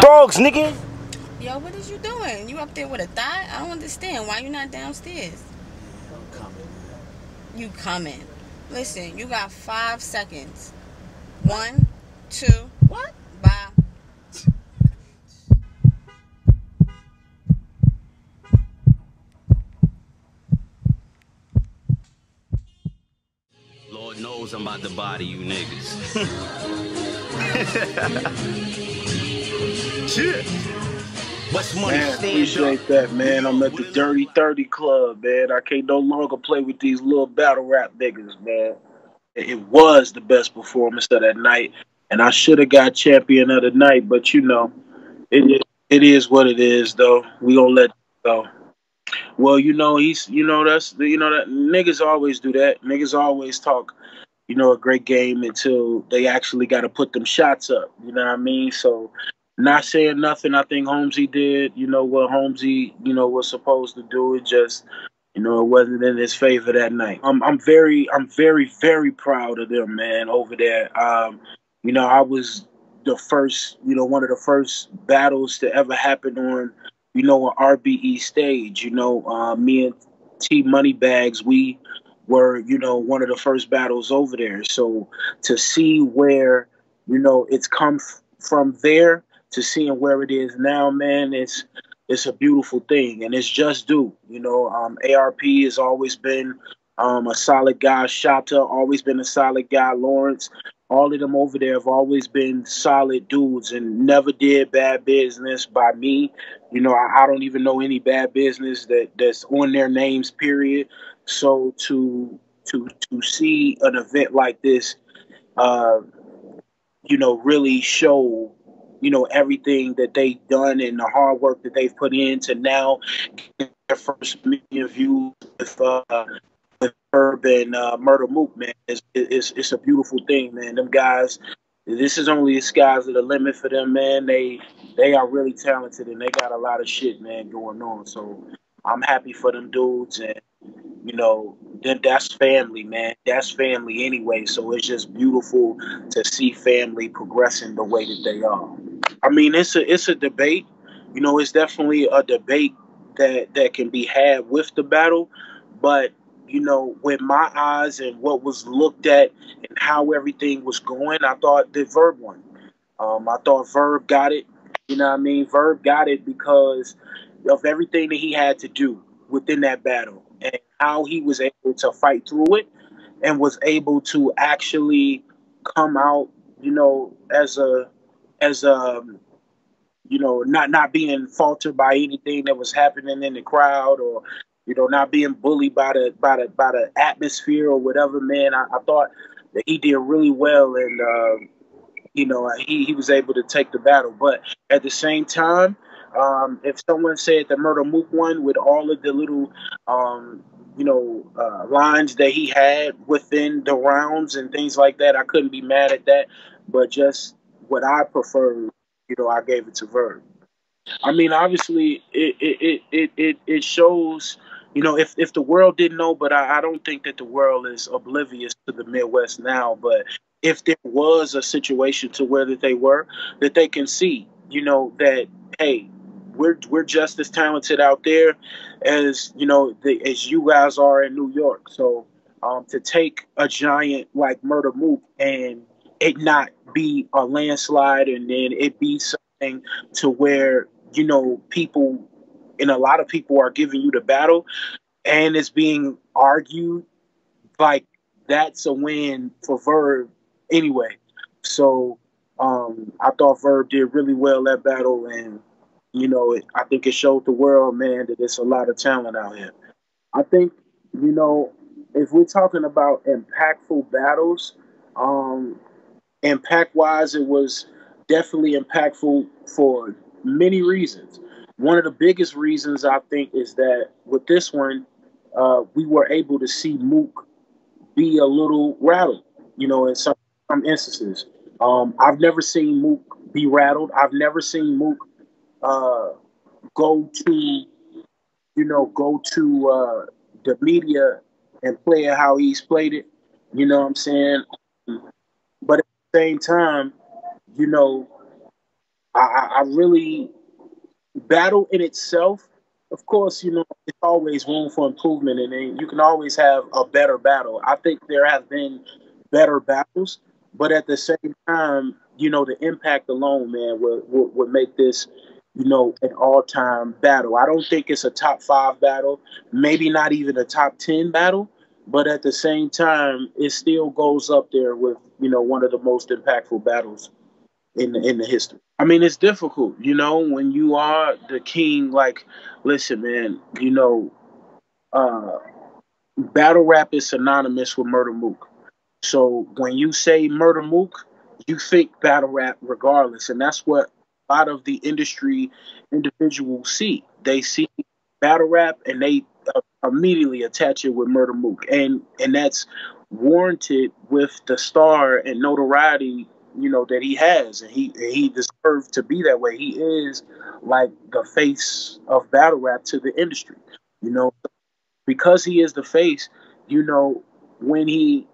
frogs, nigga. Yo, what is you doing? You up there with a thigh? I don't understand. Why you not downstairs? I'm coming. You coming. Listen, you got 5 seconds. 1, 2, what? Bye. Lord knows I'm about to body you niggas. Shit. What's money? Man, appreciate that, man. I'm at the Dirty 30 Club, man. I can't no longer play with these little battle rap niggas, man. It was the best performance of that night, and I should have got champion of the night, but you know, it is what it is, though. We gonna let it go. Well, you know, that's that niggas always do that. Niggas always talk, a great game until they actually got to put them shots up. You know what I mean? So, not saying nothing. I think Holmesy did, what Holmesy, was supposed to do. It just, it wasn't in his favor that night. I'm very, very proud of them, man, over there. I was the first, one of the first battles to ever happen on, an RBE stage. Me and T Moneybags, we were, one of the first battles over there. So to see where, it's come from there to seeing where it is now, man, it's a beautiful thing, and it's just due. ARP has always been a solid guy. Shata always been a solid guy. Lawrence, all of them over there have always been solid dudes and never did bad business by me. I don't even know any bad business that's on their names, period. So to see an event like this, really show, everything that they've done and the hard work that they've put in to now get their first million views with Verb and Murda Mook, man. It's a beautiful thing, man. Them guys, this is only the sky's the limit for them, man. They are really talented and they got a lot of shit, man, going on. So I'm happy for them dudes, and then that's family, man. That's family anyway. So it's just beautiful to see family progressing the way that they are. I mean, it's a debate. It's definitely a debate that can be had with the battle, but with my eyes and what was looked at and how everything was going, I thought that Verb won. I thought Verb got it. You know what I mean? Verb got it because of everything that he had to do within that battle and how he was able to fight through it and was able to actually come out, not being faltered by anything that was happening in the crowd, or not being bullied by the atmosphere or whatever. Man, I thought that he did really well, and he was able to take the battle. But at the same time, if someone said that Murda Mook won with all of the little lines that he had within the rounds and things like that, I couldn't be mad at that. But just what I preferred, I gave it to Verb. I mean, obviously, it shows, if the world didn't know, but I don't think that the world is oblivious to the Midwest now. But if there was a situation to where that they can see, that, hey, we're just as talented out there as as you guys are in New York. So to take a giant like Murda Mook and it not be a landslide, and then it be something to where people, and a lot of people are giving you the battle, and it's being argued, like, that's a win for Verb anyway. So I thought Verb did really well that battle, and I think it showed the world, man, that there's a lot of talent out here. I think, if we're talking about impactful battles, impact-wise, it was definitely impactful for many reasons. One of the biggest reasons, I think, is that with this one, we were able to see Mook be a little rattled, in some instances. I've never seen Mook be rattled. I've never seen Mook go to the media and play it how he's played it. You know what I'm saying? But at the same time, I really battle in itself. Of course, you know, it's always room for improvement, and then you can always have a better battle. I think there have been better battles, but at the same time, you know, the impact alone, man, would make this, you know, an all-time battle. I don't think it's a top 5 battle, maybe not even a top 10 battle, but at the same time, it still goes up there with, you know, one of the most impactful battles in the history. I mean, it's difficult, you know, when you are the king. Like, listen, man, you know, uh, battle rap is synonymous with Murda Mook. So when you say Murda Mook, you think battle rap regardless, and that's what a lot of the industry individuals see. They see battle rap and they immediately attach it with Murda Mook, and that's warranted with the star and notoriety, you know, that he has, and he deserves to be that way. He is like the face of battle rap to the industry, you know, because he is the face. You know, when he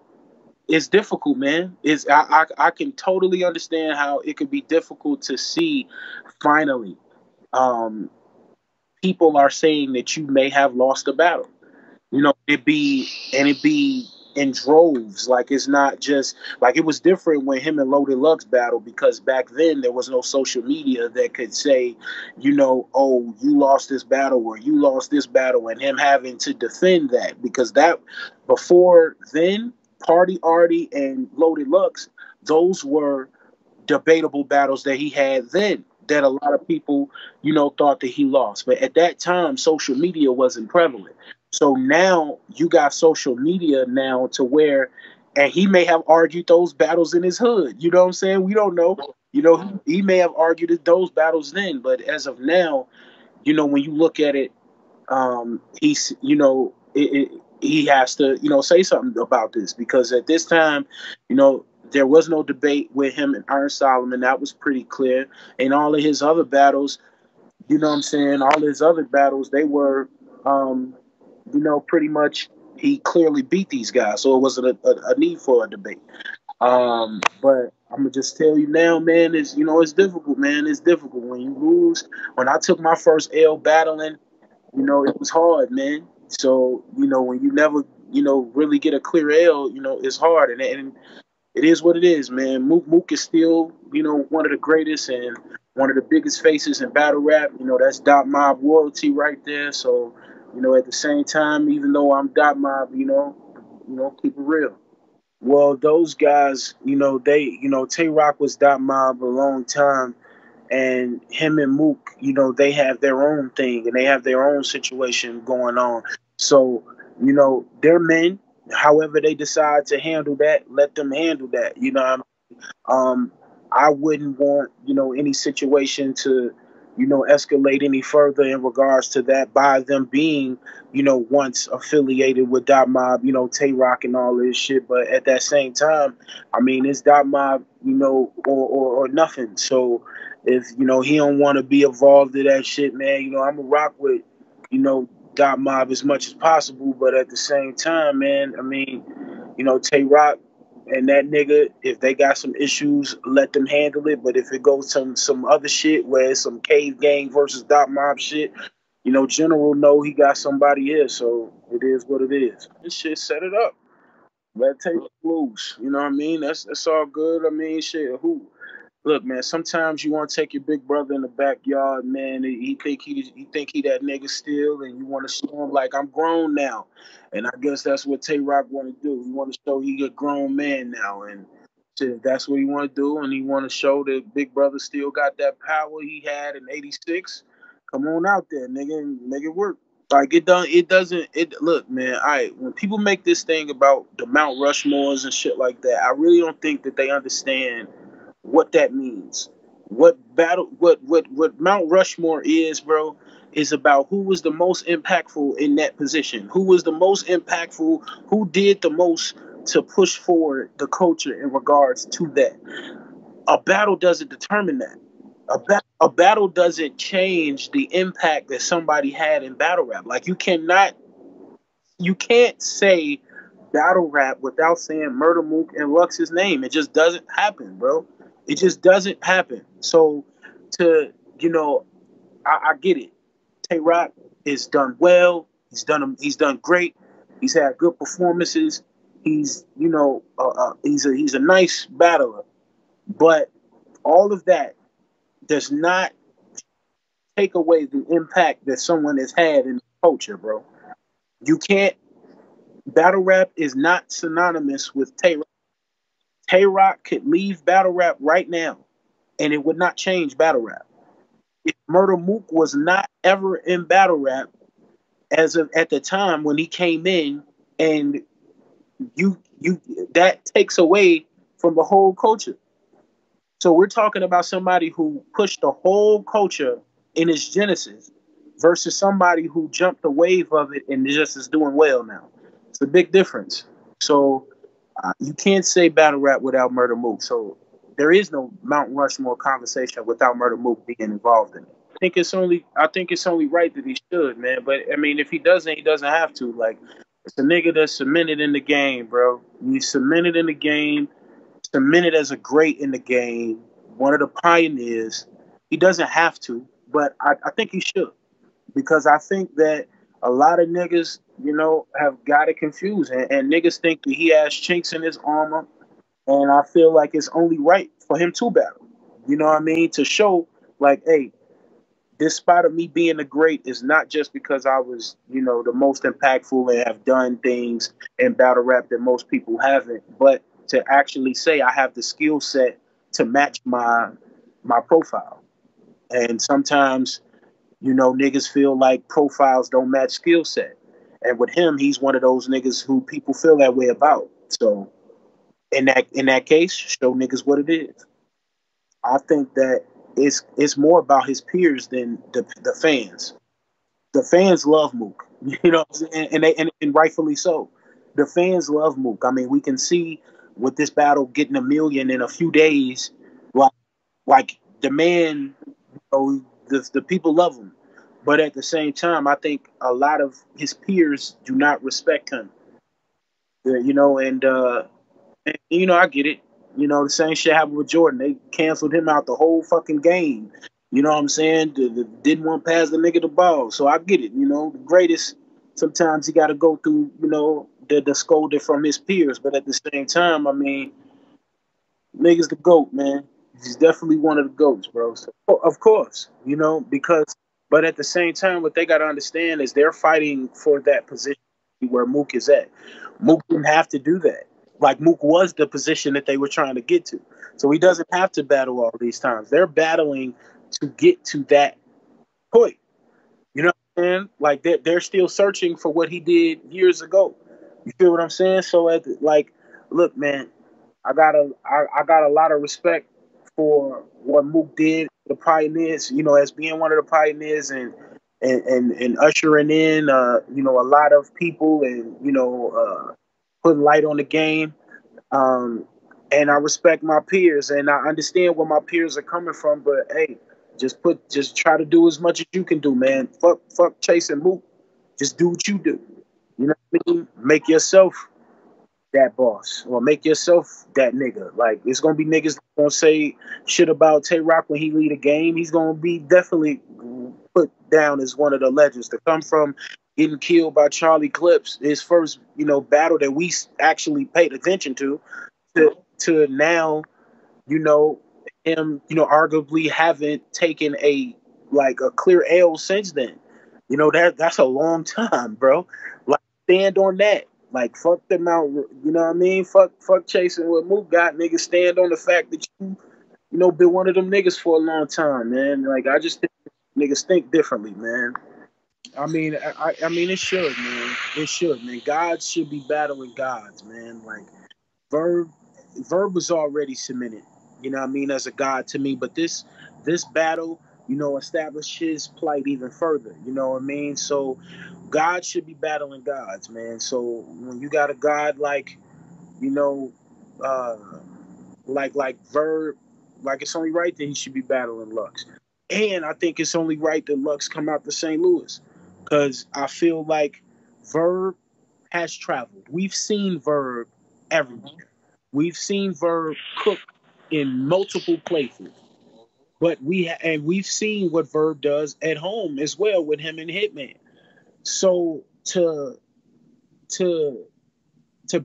it's difficult, man. I can totally understand how it could be difficult to see finally. Um, People are saying that you may have lost a battle. You know, it be in droves. Like, it's not just like it was different when him and Loaded Lux battled, because back then there was no social media that could say, you know, oh, you lost this battle or you lost this battle, and him having to defend that, because that before then, Party Artie and Loaded Lux, those were debatable battles that he had then, that a lot of people, you know, thought that he lost. But at that time, social media wasn't prevalent. So now you got social media now to where, and he may have argued those battles in his hood. You know what I'm saying? We don't know. You know, he may have argued those battles then, but as of now, you know, when you look at it, he's, you know, he has to, you know, say something about this, because at this time, you know, there was no debate with him and Iron Solomon. That was pretty clear. And all of his other battles, you know what I'm saying? All his other battles, they were, you know, pretty much he clearly beat these guys. So it wasn't a need for a debate. But I'm gonna just tell you now, man, it's, you know, it's difficult, man. It's difficult when you lose. When I took my first L battling, you know, it was hard, man. So, you know, when you never, you know, really get a clear L, you know, it's hard. And it is what it is, man. Mook is still, you know, one of the greatest and one of the biggest faces in battle rap. You know, that's Dot Mobb royalty right there. So, you know, at the same time, even though I'm Dot Mobb, you know, keep it real. Well, those guys, you know, Tay Roc was Dot Mobb a long time, and him and Mook, you know, they have their own thing and they have their own situation going on. So, you know, they're men. However they decide to handle that, let them handle that. You know what I mean? I wouldn't want, you know, any situation to, you know, escalate any further in regards to that by them being, you know, once affiliated with Dot Mobb, you know, Tay Roc and all this shit. But at that same time, I mean, it's Dot Mobb, you know, or nothing. So if, you know, he don't want to be involved in that shit, man, you know, I'm gonna rock with, you know, Dot Mobb as much as possible. But at the same time, man, I mean, you know, Tay Roc and that nigga, if they got some issues, let them handle it. But if it goes some other shit where it's some Cave Gang versus Dot Mobb shit, you know, General know he got somebody here, so it is what it is. This shit set it up. Let Tay loose. You know what I mean? That's all good. I mean, shit. Who? Look, man. Sometimes you want to take your big brother in the backyard, man. He think he that nigga still, and you want to show him like I'm grown now. And I guess that's what Tay Roc want to do. He want to show he a grown man now, and shit, that's what he want to do. And he want to show that big brother still got that power he had in '86. Come on out there, nigga, and make it work. Like it doesn't. It look, man. When people make this thing about the Mount Rushmores and shit like that, I really don't think that they understand what that means. What Mount Rushmore is, bro, is about who was the most impactful in that position, who was the most impactful, who did the most to push forward the culture in regards to that. A battle doesn't determine that. A battle doesn't change the impact that somebody had in battle rap. Like you can't say battle rap without saying Murda Mook and Lux's name. It just doesn't happen, bro. It just doesn't happen. So to, you know, I get it. Tay Roc is done well. He's done great. He's had good performances. He's, you know, he's a nice battler. But all of that does not take away the impact that someone has had in the culture, bro. You can't. Battle rap is not synonymous with Tay Roc. Tay Roc could leave battle rap right now, and it would not change battle rap. If Murda Mook was not ever in battle rap as of at the time when he came in, and you that takes away from the whole culture. So we're talking about somebody who pushed the whole culture in its genesis versus somebody who jumped the wave of it and just is doing well now. It's a big difference. So you can't say battle rap without Murda Mook. So there is no Mount Rushmore conversation without Murda Mook being involved in it. I think it's only right that he should, man. But I mean, if he doesn't, he doesn't have to. Like, it's a nigga that's cemented in the game, bro. He's cemented in the game, cemented as a great in the game, one of the pioneers. He doesn't have to, but I think he should, because I think that a lot of niggas, you know, have got it confused, and niggas think that he has chinks in his armor, and I feel like it's only right for him to battle. You know what I mean? To show, like, hey, this spot of me being the great is not just because I was, you know, the most impactful and have done things in battle rap that most people haven't, but to actually say I have the skill set to match my profile. And sometimes, you know, niggas feel like profiles don't match skill set. And with him, he's one of those niggas who people feel that way about. So in that case, show niggas what it is. I think that it's more about his peers than the fans. The fans love Mook, you know, and rightfully so. The fans love Mook. I mean, we can see with this battle getting 1 million in a few days, like the man, you know, the people love him. But at the same time, I think a lot of his peers do not respect him. You know, and you know, I get it. You know, the same shit happened with Jordan. They canceled him out the whole fucking game. You know what I'm saying? Didn't want to pass the nigga the ball. So I get it. You know, the greatest, sometimes he got to go through, you know, the scolding from his peers. But at the same time, I mean, nigga's the GOAT, man. He's definitely one of the GOATs, bro. So, of course, you know, but at the same time, what they got to understand is they're fighting for that position where Mook is at. Mook didn't have to do that. Like, Mook was the position that they were trying to get to. So he doesn't have to battle all these times. They're battling to get to that point. You know what I'm saying? Like, they're still searching for what he did years ago. You feel what I'm saying? So, look, man, I got a lot of respect for what Mook did, the pioneers, you know, as being one of the pioneers and ushering in, you know, a lot of people and, you know, putting light on the game. And I respect my peers and I understand where my peers are coming from, but hey, just try to do as much as you can do, man. Fuck chasing Mook. Just do what you do. You know what I mean? Make yourself that boss or make yourself that nigga. Like, it's gonna be niggas gonna say shit about Tay Roc when he lead a game. He's gonna be definitely put down as one of the legends to come from getting killed by Charlie Clips, his first, you know, battle that we actually paid attention to now, you know, him, you know, arguably haven't taken a clear L since then. You know, that's a long time, bro. Like, stand on that. Like, fuck them out. You know what I mean? Fuck chasing what Mook got. Niggas stand on the fact that you know, been one of them niggas for a long time, man. Like, I just think niggas think differently, man. I mean, I mean, it should, man. It should, man. Gods should be battling gods, man. Like, Verb was already cemented, you know what I mean, as a god to me. But this battle, you know, established his plight even further. You know what I mean? So God should be battling gods, man. So when you got a god like, you know, like Verb, like, it's only right that he should be battling Lux. And I think it's only right that Lux come out to St. Louis, because I feel like Verb has traveled. We've seen Verb everywhere. We've seen Verb cook in multiple places. But we've seen what Verb does at home as well with him and Hitman. So to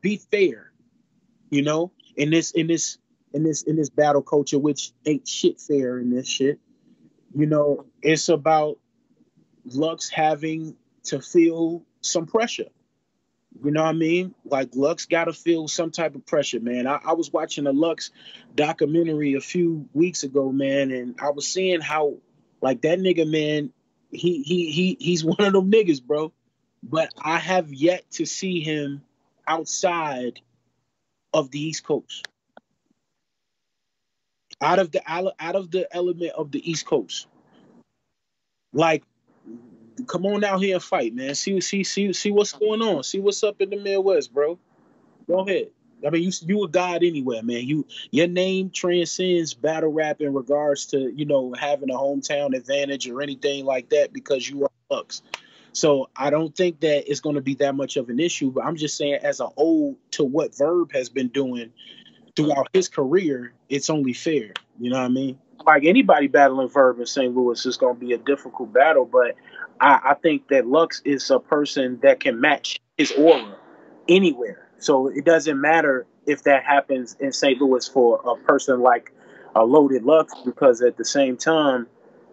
be fair, you know, in this battle culture, which ain't shit fair in this shit, you know, it's about Lux having to feel some pressure. You know what I mean? Like, Lux got to feel some type of pressure, man. I was watching a Lux documentary a few weeks ago, man, and I was seeing how, like, that nigga, man, he's one of them niggas, bro. But I have yet to see him outside of the East Coast, out of the element of the East Coast. Like, come on out here and fight, man. See what's going on. See what's up in the Midwest, bro. Go ahead. I mean, you a god anywhere, man. Your name transcends battle rap in regards to, you know, having a hometown advantage or anything like that, because you are Lux. So I don't think that it's going to be that much of an issue. But I'm just saying, as an ode to what Verb has been doing throughout his career, it's only fair. You know what I mean? Like, anybody battling Verb in St. Louis is going to be a difficult battle, but I think that Lux is a person that can match his aura anywhere. So it doesn't matter if that happens in St. Louis for a person like a loaded Lux, because at the same time,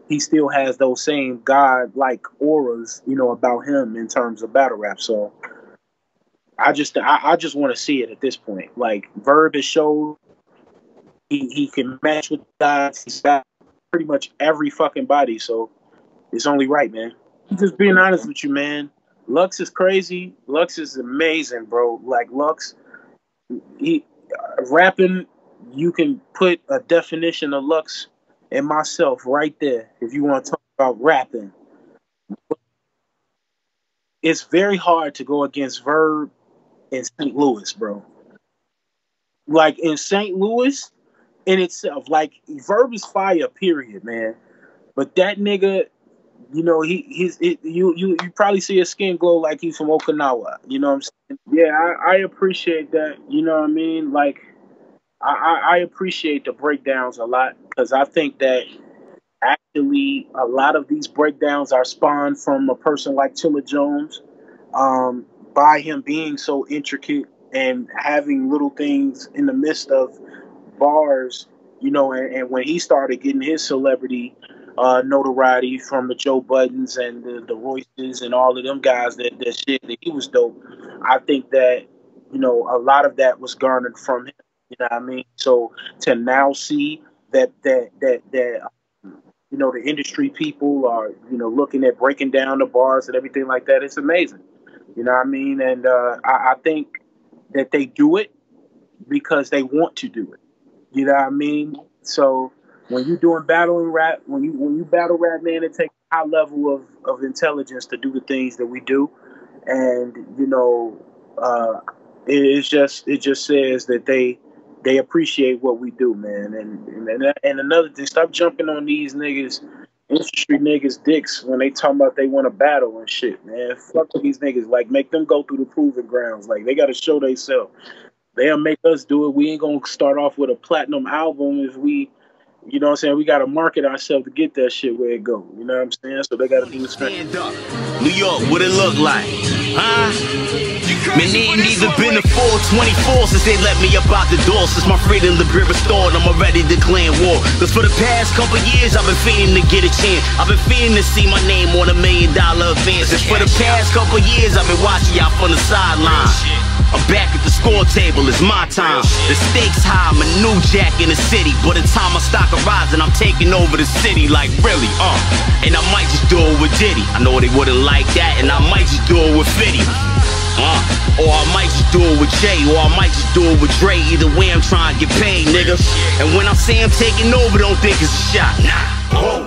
he still has those same god-like auras, you know, about him in terms of battle rap. So I just want to see it at this point. Like, Verb has showed he can match with guys. He's got pretty much every fucking body, so it's only right, man. Just being honest with you, man. Lux is crazy. Lux is amazing, bro. Like, Lux, rapping, you can put a definition of Lux and myself right there if you want to talk about rapping. It's very hard to go against Verb in St. Louis, bro. Like, in St. Louis in itself, like, Verb is fire, period, man. But that nigga, you know, you probably see his skin glow like he's from Okinawa. You know what I'm saying? Yeah, I appreciate that. You know what I mean? Like, I appreciate the breakdowns a lot, because I think that actually a lot of these breakdowns are spawned from a person like Chilla Jones, by him being so intricate and having little things in the midst of bars, you know, and when he started getting his celebrity notoriety from the Joe Buttons and the Royces and all of them guys that shit that he was dope. I think that, you know, a lot of that was garnered from him. You know what I mean? So to now see that you know, the industry people are, you know, looking at breaking down the bars and everything like that, it's amazing. You know what I mean? And I think that they do it because they want to do it. You know what I mean? So when you're doing battling rap, when you battle rap, man, it takes a high level of intelligence to do the things that we do. And, you know, it just says that they appreciate what we do, man. And another thing, stop jumping on these niggas, industry niggas' dicks when they talking about they want to battle and shit, man. Fuck with these niggas. Like, make them go through the proving grounds. Like, they got to show themselves. They'll make us do it. We ain't going to start off with a platinum album if we, you know what I'm saying, we got to market ourselves to get that shit where it go. You know what I'm saying? So they got to do the Stand up. New York, what it look like? Huh? Man, it ain't even been a full 24 since they let me up out the door. Since my freedom to be restored, I'm already declaring war. Cause for the past couple years, I've been fiending to get a chance. I've been fiending to see my name on $1 million advances. For the past couple years, I've been watching y'all from the sideline. I'm back at the score table, it's my time. The stakes high, I'm a new jack in the city. But in time my stock rising, I'm taking over the city, like really, And I might just do it with Diddy. I know they wouldn't like that, and I might just do it with 50. Or I might just do it with Jay, or I might just do it with Dre. Either way, I'm trying to get paid, nigga. And when I say I'm taking over, don't think it's a shot, nah.